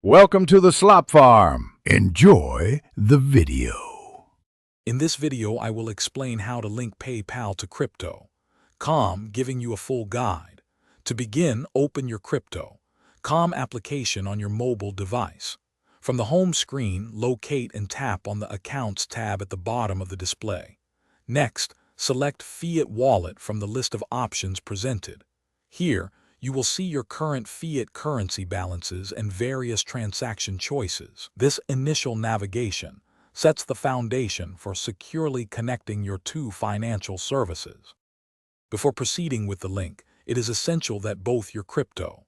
Welcome to the Slop Farm. Enjoy the video. In this video, I will explain how to link PayPal to crypto. Calm, giving you a full guide. To begin, open your crypto. Calm application on your mobile device. From the home screen, locate and tap on the Accounts tab at the bottom of the display. Next, select Fiat Wallet from the list of options presented. Here, you will see your current fiat currency balances and various transaction choices. This initial navigation sets the foundation for securely connecting your two financial services. Before proceeding with the link, it is essential that both your crypto,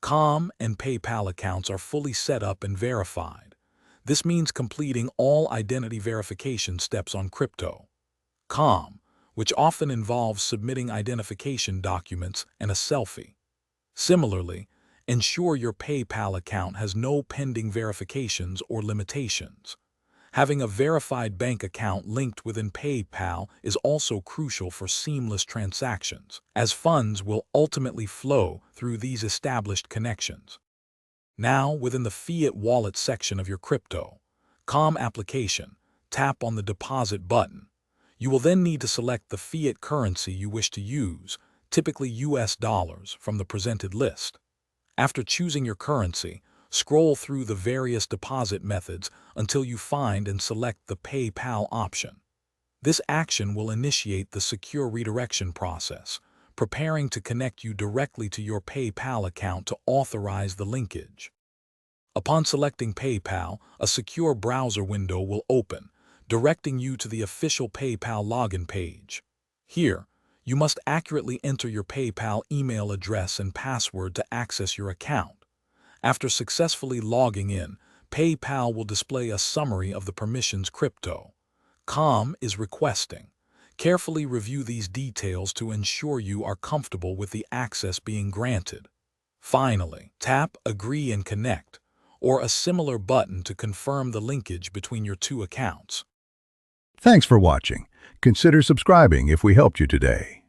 Calm, and PayPal accounts are fully set up and verified. This means completing all identity verification steps on crypto, Calm, which often involves submitting identification documents and a selfie. Similarly, ensure your PayPal account has no pending verifications or limitations. Having a verified bank account linked within PayPal is also crucial for seamless transactions, as funds will ultimately flow through these established connections. Now, within the Fiat Wallet section of your crypto, Calm application, tap on the Deposit button. You will then need to select the fiat currency you wish to use, typically US dollars, from the presented list. After choosing your currency, scroll through the various deposit methods until you find and select the PayPal option. This action will initiate the secure redirection process, preparing to connect you directly to your PayPal account to authorize the linkage. Upon selecting PayPal, a secure browser window will open, directing you to the official PayPal login page. Here, you must accurately enter your PayPal email address and password to access your account. After successfully logging in, PayPal will display a summary of the permissions crypto, Calm, is requesting. Carefully review these details to ensure you are comfortable with the access being granted. Finally, tap Agree and Connect, or a similar button to confirm the linkage between your two accounts. Thanks for watching. Consider subscribing if we helped you today.